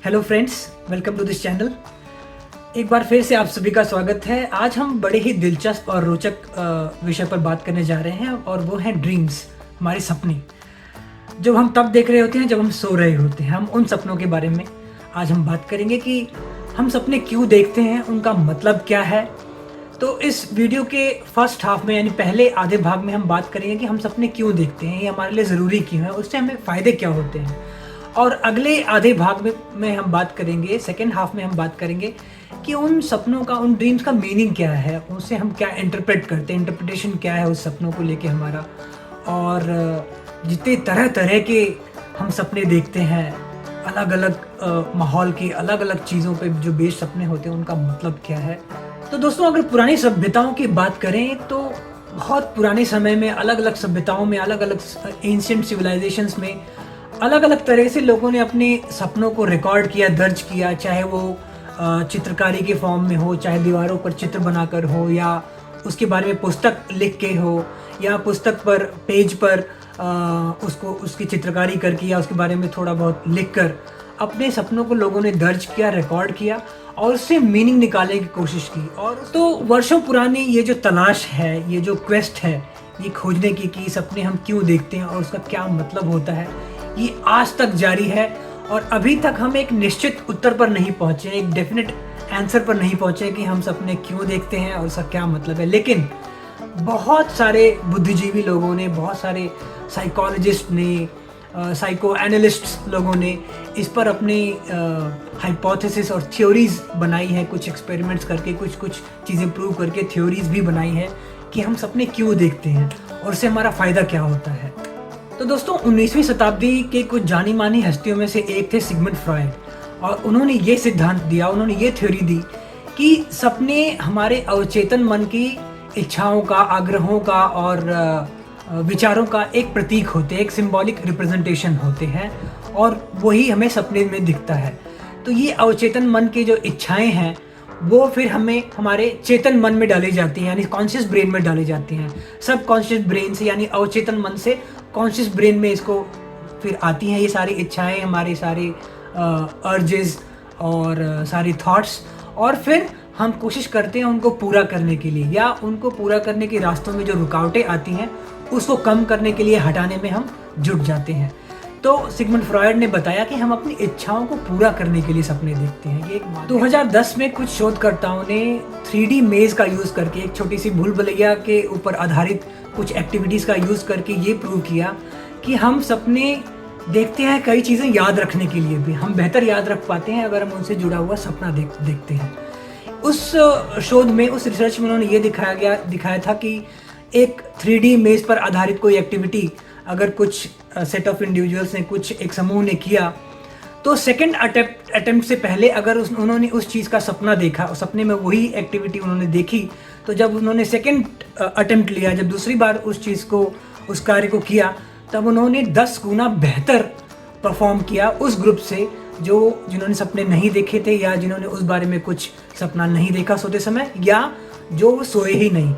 Hello friends, welcome to this channel. एक बार फिर से आप सभी का स्वागत है। आज हम बड़े ही दिलचस्प और रोचक विषय पर बात करने जा रहे हैं और वो हैं ड्रीम्स, हमारे सपने जो हम तब देख रहे होते हैं जब हम सो रहे होते हैं। हम उन सपनों के बारे में आज हम बात करेंगे कि हम सपने क्यों देखते हैं, उनका मतलब क्या है। तो इस वीडियो के फर्स्ट हाफ में यानी पहले आधे भाग में हम बात करेंगे कि हम सपने क्यों देखते हैं, ये हमारे लिए ज़रूरी क्यों है, उससे हमें फ़ायदे क्या होते हैं। और अगले आधे भाग में हम बात करेंगे, सेकेंड हाफ में हम बात करेंगे कि उन सपनों का, उन ड्रीम्स का मीनिंग क्या है, उनसे हम क्या इंटरप्रेट करते हैं, इंटरप्रिटेशन क्या है उस सपनों को लेके हमारा। और जितने तरह तरह के हम सपने देखते हैं, अलग अलग माहौल के, अलग अलग चीज़ों पे जो बेस्ड सपने होते हैं, उनका मतलब क्या है। तो दोस्तों, अगर पुरानी सभ्यताओं की बात करें तो बहुत पुराने समय में अलग अलग सभ्यताओं में, अलग अलग एंशिएंट सिविलाइजेशंस में अलग अलग तरह से लोगों ने अपने सपनों को रिकॉर्ड किया, दर्ज किया। चाहे वो चित्रकारी के फॉर्म में हो, चाहे दीवारों पर चित्र बनाकर हो, या उसके बारे में पुस्तक लिख के हो, या पुस्तक पर पेज पर उसको उसकी चित्रकारी करके या उसके बारे में थोड़ा बहुत लिख कर अपने सपनों को लोगों ने दर्ज किया, रिकॉर्ड किया और उससे मीनिंग निकालने की कोशिश की। और तो वर्षों पुरानी ये जो तलाश है, ये जो क्वेस्ट है, ये खोजने की कि सपने हम क्यों देखते हैं और उसका क्या मतलब होता है, ये आज तक जारी है। और अभी तक हम एक निश्चित उत्तर पर नहीं पहुंचे, एक डेफिनेट आंसर पर नहीं पहुंचे कि हम सपने क्यों देखते हैं और उसका क्या मतलब है। लेकिन बहुत सारे बुद्धिजीवी लोगों ने, बहुत सारे साइकोलॉजिस्ट ने, साइको एनालिस्ट लोगों ने इस पर अपनी हाइपोथेसिस और थ्योरीज बनाई है। कुछ एक्सपेरिमेंट्स करके, कुछ चीज़ें प्रूव करके थ्योरीज भी बनाई है कि हम सपने क्यों देखते हैं और उससे हमारा फ़ायदा क्या होता है। तो दोस्तों, 19वीं शताब्दी के कुछ जानी मानी हस्तियों में से एक थे सिगमंड फ्रॉयड, और उन्होंने ये सिद्धांत दिया, उन्होंने ये थ्योरी दी कि सपने हमारे अवचेतन मन की इच्छाओं का, आग्रहों का और विचारों का एक प्रतीक होते हैं, एक सिंबॉलिक रिप्रेजेंटेशन होते हैं, और वही हमें सपने में दिखता है। तो ये अवचेतन मन की जो इच्छाएं हैं वो फिर हमें हमारे चेतन मन में डाली जाती हैं, यानी कॉन्शियस ब्रेन में डाली जाती हैं। सब कॉन्शियस ब्रेन से, यानी अवचेतन मन से कॉन्शियस ब्रेन में इसको फिर आती हैं ये सारी इच्छाएं, हमारे सारे अर्जेस और सारी थॉट्स, और फिर हम कोशिश करते हैं उनको पूरा करने के लिए, या उनको पूरा करने के रास्तों में जो रुकावटें आती हैं उसको कम करने के लिए, हटाने में हम जुट जाते हैं। तो सिगमंड फ्रॉयड ने बताया कि हम अपनी इच्छाओं को पूरा करने के लिए सपने देखते हैं। ये 2010 में कुछ शोधकर्ताओं ने 3D मेज का यूज़ करके, एक छोटी सी भूल भुलैया के ऊपर आधारित कुछ एक्टिविटीज़ का यूज़ करके ये प्रूव किया कि हम सपने देखते हैं कई चीज़ें याद रखने के लिए भी। हम बेहतर याद रख पाते हैं अगर हम उनसे जुड़ा हुआ सपना देखते हैं। उस शोध में, उस रिसर्च में उन्होंने ये दिखाया था कि एक 3D मेज पर आधारित कोई एक्टिविटी अगर कुछ सेट ऑफ इंडिविजुअल्स ने, कुछ एक समूह ने किया, तो सेकंड अटेम्प्ट से पहले अगर उन्होंने उस चीज़ का सपना देखा, और सपने में वही एक्टिविटी उन्होंने देखी, तो जब उन्होंने सेकंड अटेम्प्ट लिया, जब दूसरी बार उस चीज़ को, उस कार्य को किया, तब उन्होंने 10 गुना बेहतर परफॉर्म किया उस ग्रुप से जिन्होंने सपने नहीं देखे थे, या जिन्होंने उस बारे में कुछ सपना नहीं देखा सोते समय, या जो सोए ही नहीं।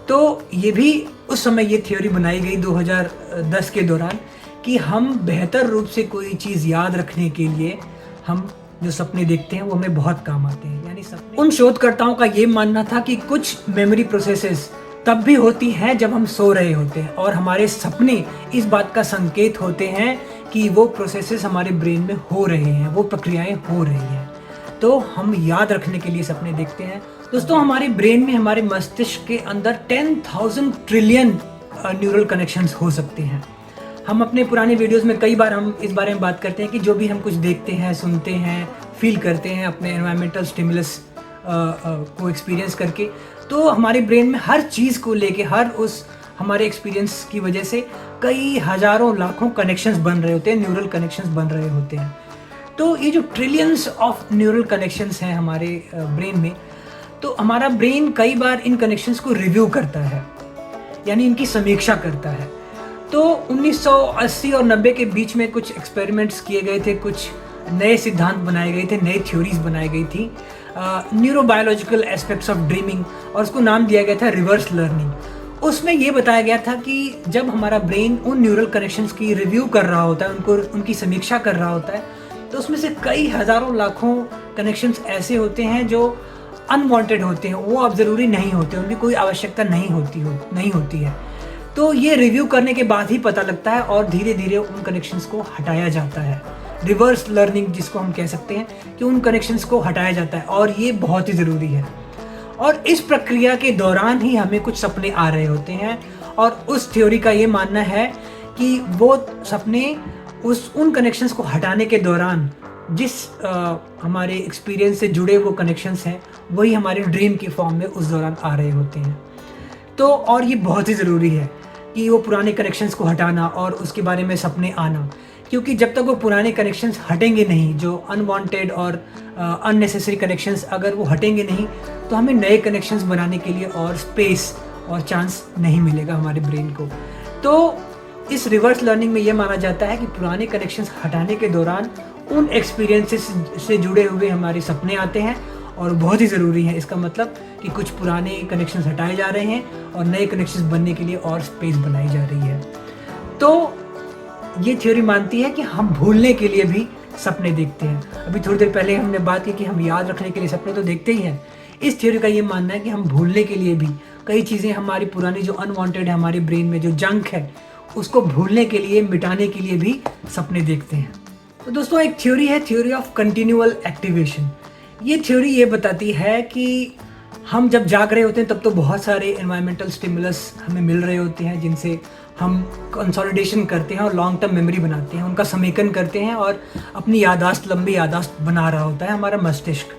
तो ये भी उस समय ये थ्योरी बनाई गई 2010 के दौरान कि हम बेहतर रूप से कोई चीज़ याद रखने के लिए हम जो सपने देखते हैं वो हमें बहुत काम आते हैं। यानी सपने, उन शोधकर्ताओं का ये मानना था कि कुछ मेमोरी प्रोसेसेस तब भी होती हैं जब हम सो रहे होते हैं, और हमारे सपने इस बात का संकेत होते हैं कि वो प्रोसेसेस हमारे ब्रेन में हो रहे हैं, वो प्रक्रियाएं हो रही हैं। तो हम याद रखने के लिए सपने देखते हैं। दोस्तों, हमारे ब्रेन में, हमारे मस्तिष्क के अंदर 10,000 ट्रिलियन न्यूरल कनेक्शंस हो सकते हैं। हम अपने पुराने वीडियोस में कई बार हम इस बारे में बात करते हैं कि जो भी हम कुछ देखते हैं, सुनते हैं, फील करते हैं अपने एनवायरमेंटल स्टिमुलस को एक्सपीरियंस करके, तो हमारे ब्रेन में हर चीज़ को लेके, हर उस हमारे एक्सपीरियंस की वजह से कई हज़ारों लाखों कनेक्शंस बन रहे होते हैं, न्यूरल कनेक्शंस बन रहे होते हैं। तो ये जो ट्रिलियंस ऑफ न्यूरल कनेक्शंस हैं हमारे ब्रेन में, तो हमारा ब्रेन कई बार इन कनेक्शंस को रिव्यू करता है, यानी इनकी समीक्षा करता है। तो 1980 और 90 के बीच में कुछ एक्सपेरिमेंट्स किए गए थे, कुछ नए सिद्धांत बनाए गए थे, नई थ्योरीज बनाई गई थी, न्यूरोबायोलॉजिकल एस्पेक्ट्स ऑफ ड्रीमिंग, और उसको नाम दिया गया था रिवर्स लर्निंग। उसमें ये बताया गया था कि जब हमारा ब्रेन उन न्यूरल कनेक्शंस की रिव्यू कर रहा होता है, उनकी समीक्षा कर रहा होता है, तो उसमें से कई हज़ारों लाखों कनेक्शंस ऐसे होते हैं जो अनवांटेड होते हैं, वो अब ज़रूरी नहीं होते, उनकी कोई आवश्यकता नहीं होती है। तो ये रिव्यू करने के बाद ही पता लगता है और धीरे-धीरे उन कनेक्शंस को हटाया जाता है। रिवर्स लर्निंग जिसको हम कह सकते हैं कि उन कनेक्शंस को हटाया जाता है और ये बहुत ही ज़रूरी है। और इस प्रक्रिया के दौरान ही हमें कुछ सपने आ रहे होते हैं और उस थ्योरी का ये मानना है कि वो सपने उन कनेक्शंस को हटाने के दौरान जिस हमारे एक्सपीरियंस से जुड़े वो कनेक्शंस हैं, वही हमारे ड्रीम की फॉर्म में उस दौरान आ रहे होते हैं। तो और ये बहुत ही ज़रूरी है कि वो पुराने कनेक्शंस को हटाना और उसके बारे में सपने आना, क्योंकि जब तक वो पुराने कनेक्शंस हटेंगे नहीं, जो अनवांटेड और अननेसेसरी कनेक्शंस अगर वो हटेंगे नहीं, तो हमें नए कनेक्शंस बनाने के लिए और स्पेस और चांस नहीं मिलेगा हमारे ब्रेन को। तो इस रिवर्स लर्निंग में ये माना जाता है कि पुराने कनेक्शंस हटाने के दौरान उन एक्सपीरियंसेस से जुड़े हुए हमारे सपने आते हैं और बहुत ही ज़रूरी है। इसका मतलब कि कुछ पुराने कनेक्शंस हटाए जा रहे हैं और नए कनेक्शंस बनने के लिए और स्पेस बनाई जा रही है। तो ये थ्योरी मानती है कि हम भूलने के लिए भी सपने देखते हैं। अभी थोड़ी देर पहले हमने बात की कि हम याद रखने के लिए सपने तो देखते ही हैं। इस थ्योरी का ये मानना है कि हम भूलने के लिए भी कई चीज़ें हमारी पुरानी जो अनवांटेड है हमारे ब्रेन में, जो जंक है, उसको भूलने के लिए, मिटाने के लिए भी सपने देखते हैं। तो दोस्तों एक थ्योरी है, थ्योरी ऑफ कंटिन्यूअल एक्टिवेशन। ये थ्योरी ये बताती है कि हम जब जाग रहे होते हैं तब तो बहुत सारे एनवायरमेंटल स्टिमुलस हमें मिल रहे होते हैं जिनसे हम कंसोलिडेशन करते हैं और लॉन्ग टर्म मेमोरी बनाते हैं, उनका समेकन करते हैं और अपनी यादाश्त, लंबी यादाश्त बना रहा होता है हमारा मस्तिष्क।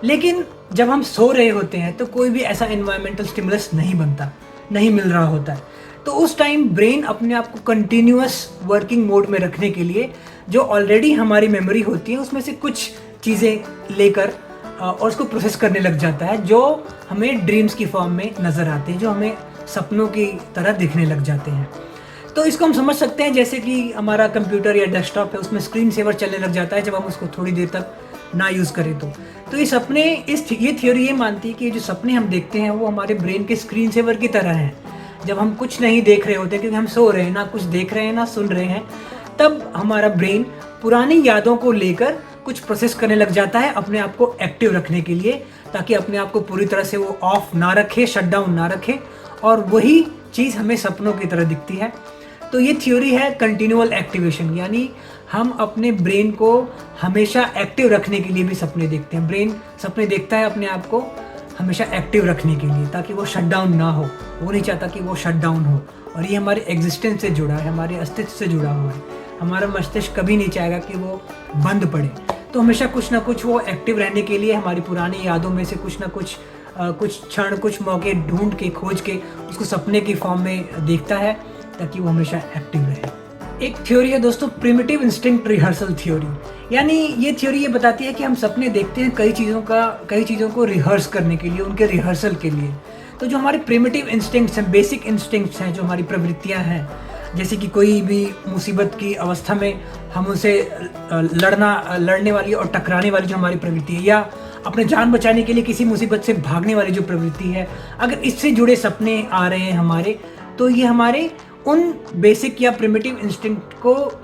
लेकिन जब हम सो रहे होते हैं तो कोई भी ऐसा एनवायरमेंटल स्टिमुलस नहीं बनता, नहीं मिल रहा होता है। तो उस टाइम ब्रेन अपने आप को कंटिन्यूअस वर्किंग मोड में रखने के लिए जो ऑलरेडी हमारी मेमोरी होती है उसमें से कुछ चीज़ें लेकर और उसको प्रोसेस करने लग जाता है, जो हमें ड्रीम्स की फॉर्म में नज़र आते हैं, जो हमें सपनों की तरह दिखने लग जाते हैं। तो इसको हम समझ सकते हैं जैसे कि हमारा कंप्यूटर या डेस्कटॉप है, उसमें स्क्रीन सेवर चलने लग जाता है जब हम उसको थोड़ी देर तक ना यूज़ करें तो ये सपने, ये थ्योरी ये मानती है कि जो सपने हम देखते हैं वो हमारे ब्रेन के स्क्रीन सेवर की तरह हैं। जब हम कुछ नहीं देख रहे होते क्योंकि हम सो रहे हैं, ना कुछ देख रहे हैं ना सुन रहे हैं, तब हमारा ब्रेन पुरानी यादों को लेकर कुछ प्रोसेस करने लग जाता है अपने आप को एक्टिव रखने के लिए, ताकि अपने आप को पूरी तरह से वो ऑफ ना रखे, शट डाउन ना रखे, और वही चीज़ हमें सपनों की तरह दिखती है। तो ये थ्योरी है कंटिन्यूअल एक्टिवेशन, यानी हम अपने ब्रेन को हमेशा एक्टिव रखने के लिए भी सपने देखते हैं। ब्रेन सपने देखता है अपने आप को हमेशा एक्टिव रखने के लिए, ताकि वो शट डाउन ना हो। वो नहीं चाहता कि वो शट डाउन हो, और ये हमारे एग्जिस्टेंस से जुड़ा है, हमारे अस्तित्व से जुड़ा हुआ है। हमारा मस्तिष्क कभी नहीं चाहेगा कि वो बंद पड़े। तो हमेशा कुछ ना कुछ वो एक्टिव रहने के लिए हमारी पुरानी यादों में से कुछ ना कुछ कुछ क्षण, कुछ मौके ढूंढ के, खोज के उसको सपने की फॉर्म में देखता है, ताकि वो हमेशा एक्टिव रहे। एक थ्योरी है दोस्तों, प्रिमिटिव इंस्टिंक्ट रिहर्सल थ्योरी। यानी ये थ्योरी ये बताती है कि हम सपने देखते हैं कई चीज़ों को रिहर्स करने के लिए, उनके रिहर्सल के लिए। तो जो हमारे प्रिमिटिव इंस्टिंक्ट्स हैं, बेसिक इंस्टिंक्ट्स हैं, जो हमारी प्रवृत्तियां हैं, जैसे कि कोई भी मुसीबत की अवस्था में हम उनसे लड़ने वाली और टकराने वाली जो हमारी प्रवृत्ति है, या अपने जान बचाने के लिए किसी मुसीबत से भागने वाली जो प्रवृत्ति है, अगर इससे जुड़े सपने आ रहे हैं हमारे, तो ये हमारे उन बेसिक या प्रिमिटिव इंस्टिंक्ट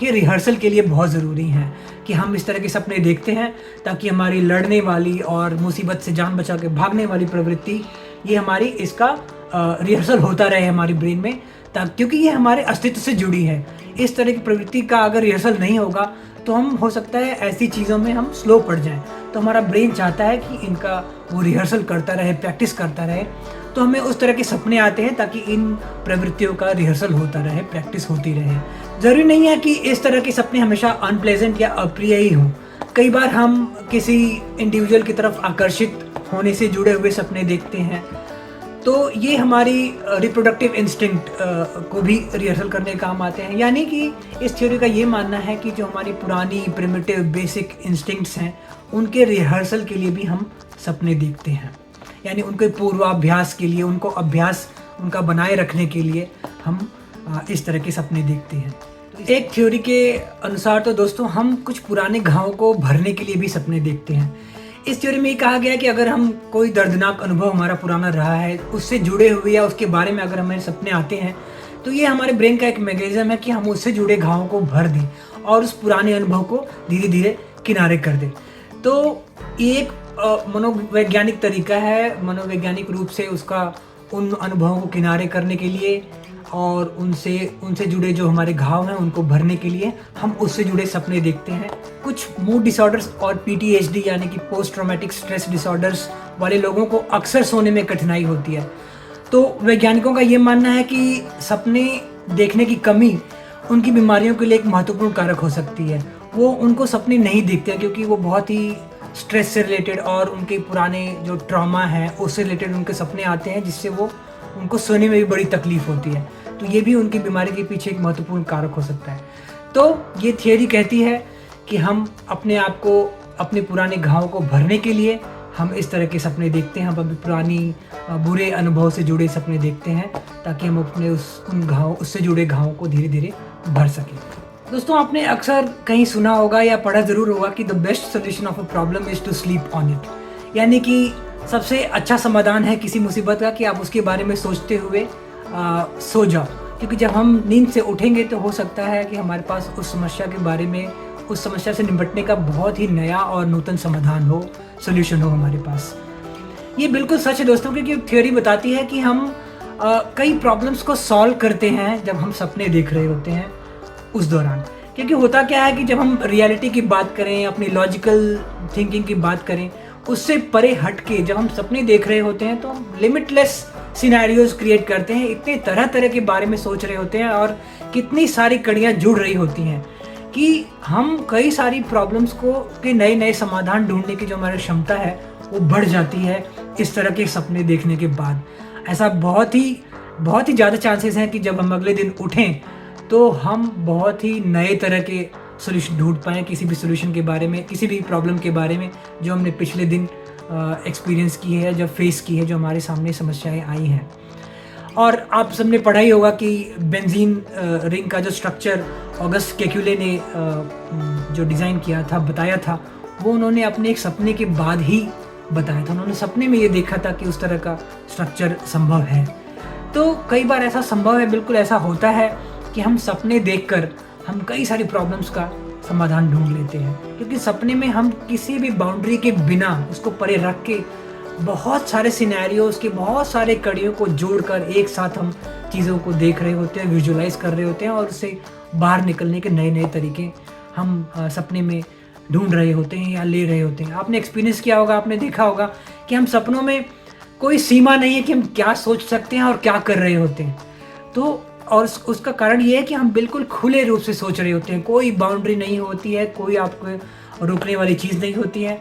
के रिहर्सल के लिए बहुत ज़रूरी हैं कि हम इस तरह के सपने देखते हैं, ताकि हमारी लड़ने वाली और मुसीबत से जान बचा के भागने वाली प्रवृत्ति, ये हमारी इसका रिहर्सल होता रहे हमारी ब्रेन में, क्योंकि ये हमारे अस्तित्व से जुड़ी है। इस तरह की प्रवृत्ति का अगर रिहर्सल नहीं होगा तो हम, हो सकता है ऐसी चीज़ों में हम स्लो पड़ जाएं। तो हमारा ब्रेन चाहता है कि इनका वो रिहर्सल करता रहे, प्रैक्टिस करता रहे। तो हमें उस तरह के सपने आते हैं ताकि इन प्रवृत्तियों का रिहर्सल होता रहे, प्रैक्टिस होती रहे। ज़रूरी नहीं है कि इस तरह के सपने हमेशा अनप्लेजेंट या अप्रिय ही हों। कई बार हम किसी इंडिविजुअल की तरफ आकर्षित होने से जुड़े हुए सपने देखते हैं, तो ये हमारी रिप्रोडक्टिव इंस्टिंक्ट को भी रिहर्सल करने काम आते हैं। यानी कि इस थ्योरी का ये मानना है कि जो हमारी पुरानी प्रिमिटिव बेसिक इंस्टिंक्ट्स हैं, उनके रिहर्सल के लिए भी हम सपने देखते हैं। यानी उनके पूर्वाभ्यास के लिए, उनको अभ्यास उनका बनाए रखने के लिए हम इस तरह के सपने देखते हैं। तो एक थ्योरी के अनुसार तो दोस्तों हम कुछ पुराने घावों को भरने के लिए भी सपने देखते हैं। इस थ्योरी में ये कहा गया है कि अगर हम कोई दर्दनाक अनुभव हमारा पुराना रहा है, उससे जुड़े हुए या उसके बारे में अगर हमें सपने आते हैं, तो ये हमारे ब्रेन का एक मैकेनिज्म है कि हम उससे जुड़े घावों को भर दें और उस पुराने अनुभव को धीरे धीरे किनारे कर दे। तो ये एक मनोवैज्ञानिक तरीका है, मनोवैज्ञानिक रूप से उसका उन अनुभवों को किनारे करने के लिए और उनसे जुड़े जो हमारे घाव हैं उनको भरने के लिए हम उससे जुड़े सपने देखते हैं। कुछ मूड डिसऑर्डर्स और पीटीएसडी यानी कि पोस्ट ट्रॉमेटिक स्ट्रेस डिसऑर्डर्स वाले लोगों को अक्सर सोने में कठिनाई होती है। तो वैज्ञानिकों का ये मानना है कि सपने देखने की कमी उनकी बीमारियों के लिए एक महत्वपूर्ण कारक हो सकती है। वो उनको सपने नहीं दिखते क्योंकि वो बहुत ही स्ट्रेस से रिलेटेड और उनके पुराने जो ट्रॉमा है उससे रिलेटेड उनके सपने आते हैं, जिससे वो उनको सोने में भी बड़ी तकलीफ होती है। तो ये भी उनकी बीमारी के पीछे एक महत्वपूर्ण कारक हो सकता है। तो ये थियोरी कहती है कि हम अपने आप को, अपने पुराने घाव को भरने के लिए हम इस तरह के सपने देखते हैं, हम अपनी पुरानी बुरे अनुभव से जुड़े सपने देखते हैं ताकि हम अपने उससे जुड़े घावों को धीरे धीरे भर सकें। दोस्तों, आपने अक्सर कहीं सुना होगा या पढ़ा ज़रूर होगा कि the best solution of a problem is to sleep on it, यानी कि सबसे अच्छा समाधान है किसी मुसीबत का कि आप उसके बारे में सोचते हुए सो जाओ। क्योंकि जब हम नींद से उठेंगे तो हो सकता है कि हमारे पास उस समस्या के बारे में, उस समस्या से निपटने का बहुत ही नया और नूतन समाधान हो, सोल्यूशन हो हमारे पास। ये बिल्कुल सच है दोस्तों, क्योंकि थ्योरी बताती है कि हम कई प्रॉब्लम्स को सॉल्व करते हैं जब हम सपने देख रहे होते हैं उस दौरान। क्योंकि होता क्या है कि जब हम रियलिटी की बात करें, अपनी लॉजिकल थिंकिंग की बात करें, उससे परे हट के जब हम सपने देख रहे होते हैं तो हम लिमिटलेस सिनेरियोज क्रिएट करते हैं, इतने तरह तरह के बारे में सोच रहे होते हैं और कितनी सारी कड़ियाँ जुड़ रही होती हैं कि हम कई सारी प्रॉब्लम्स को के नए नए समाधान ढूंढने की जो हमारी क्षमता है वो बढ़ जाती है इस तरह के सपने देखने के बाद। ऐसा बहुत ही ज़्यादा चांसेस हैं कि जब हम अगले दिन उठें तो हम बहुत ही नए तरह के सोल्यूशन ढूंढ पाएँ किसी भी सोल्यूशन के बारे में, किसी भी प्रॉब्लम के बारे में जो हमने पिछले दिन एक्सपीरियंस की है, जब फेस की है, जो हमारे सामने समस्याएं आई हैं। और आप सबने पढ़ा ही होगा कि बेंजीन रिंग का जो स्ट्रक्चर ऑगस्ट केक्यूले ने जो डिज़ाइन किया था, बताया था, वो उन्होंने अपने एक सपने के बाद ही बताया था। उन्होंने सपने में ये देखा था कि उस तरह का स्ट्रक्चर संभव है। तो कई बार ऐसा संभव है, बिल्कुल ऐसा होता है कि हम सपने देखकर हम कई सारी प्रॉब्लम्स का समाधान ढूंढ लेते हैं, क्योंकि सपने में हम किसी भी बाउंड्री के बिना, उसको परे रख के, बहुत सारे सिनेरियोज के बहुत सारे कड़ियों को जोड़कर एक साथ हम चीज़ों को देख रहे होते हैं, विजुलाइज कर रहे होते हैं और उससे बाहर निकलने के नए नए तरीके हम सपने में ढूंढ रहे होते हैं या ले रहे होते हैं। आपने एक्सपीरियंस किया होगा, आपने देखा होगा कि हम सपनों में कोई सीमा नहीं है कि हम क्या सोच सकते हैं और क्या कर रहे होते हैं। तो और उसका कारण ये है कि हम बिल्कुल खुले रूप से सोच रहे होते हैं, कोई बाउंड्री नहीं होती है, कोई आपको रोकने वाली चीज़ नहीं होती है।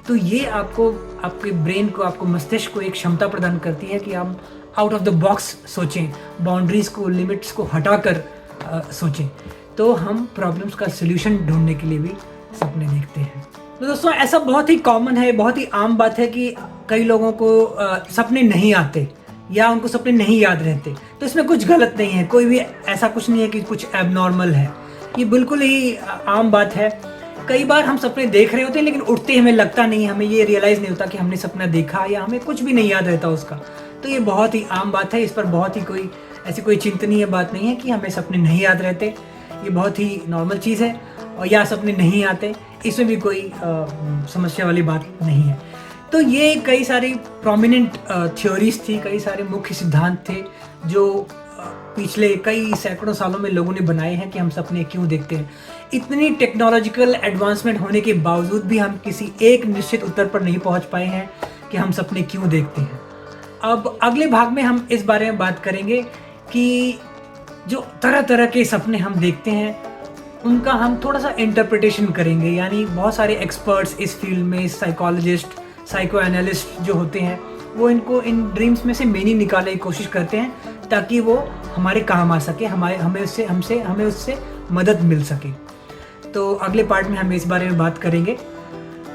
तो ये आपको, आपके ब्रेन को, आपको मस्तिष्क को एक क्षमता प्रदान करती है कि हम आउट ऑफ द बॉक्स सोचें, बाउंड्रीज़ को, लिमिट्स को हटाकर सोचें। तो हम प्रॉब्लम्स का सल्यूशन ढूंढने के लिए भी सपने देखते हैं। तो दोस्तों, ऐसा बहुत ही कॉमन है, बहुत ही आम बात है कि कई लोगों को सपने नहीं आते या उनको सपने नहीं याद रहते। तो इसमें कुछ गलत नहीं है, कोई भी ऐसा कुछ नहीं है कि कुछ एबनॉर्मल है, ये बिल्कुल ही आम बात है। कई बार हम सपने देख रहे होते हैं लेकिन उठते हमें लगता नहीं, हमें ये रियलाइज़ नहीं होता कि हमने सपना देखा, या हमें कुछ भी नहीं याद रहता उसका। तो ये बहुत ही आम बात है, इस पर बहुत ही कोई ऐसी कोई चिंतनीय बात नहीं है कि हमें सपने नहीं याद रहते। ये बहुत ही नॉर्मल चीज़ है, और या सपने नहीं आते, इसमें भी कोई समस्या वाली बात नहीं है। तो ये कई सारी प्रोमिनेंट थ्योरीज थी, कई सारे मुख्य सिद्धांत थे जो पिछले कई सैकड़ों सालों में लोगों ने बनाए हैं कि हम सपने क्यों देखते हैं। इतनी टेक्नोलॉजिकल एडवांसमेंट होने के बावजूद भी हम किसी एक निश्चित उत्तर पर नहीं पहुंच पाए हैं कि हम सपने क्यों देखते हैं। अब अगले भाग में हम इस बारे में बात करेंगे कि जो तरह तरह के सपने हम देखते हैं उनका हम थोड़ा सा इंटरप्रिटेशन करेंगे। यानी बहुत सारे एक्सपर्ट्स इस फील्ड में, साइकोलॉजिस्ट, साइको एनालिस्ट जो होते हैं, वो इनको इन ड्रीम्स में से मीनिंग निकालने की कोशिश करते हैं ताकि वो हमारे काम आ सके, हमें उससे मदद मिल सके। तो अगले पार्ट में हम इस बारे में बात करेंगे।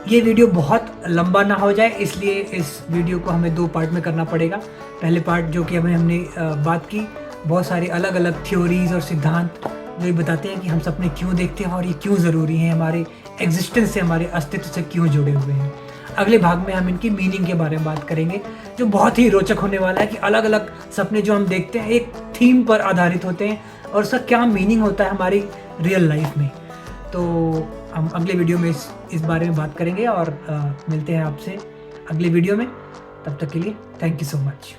ये वीडियो बहुत लंबा ना हो जाए, इसलिए इस वीडियो को हमें 2 पार्ट में करना पड़ेगा। पहले पार्ट जो कि हमने बात की, बहुत सारी अलग अलग थ्योरीज और सिद्धांत जो ये बताते हैं कि हम सपने क्यों देखते हैं और ये क्यों ज़रूरी हैं, हमारे एग्जिस्टेंस से, हमारे अस्तित्व से क्यों जुड़े हुए हैं। अगले भाग में हम इनकी मीनिंग के बारे में बात करेंगे, जो बहुत ही रोचक होने वाला है कि अलग अलग सपने जो हम देखते हैं एक थीम पर आधारित होते हैं और उसका क्या मीनिंग होता है हमारी रियल लाइफ में। तो हम अगले वीडियो में इस बारे में बात करेंगे और मिलते हैं आपसे अगले वीडियो में। तब तक के लिए थैंक यू सो मच।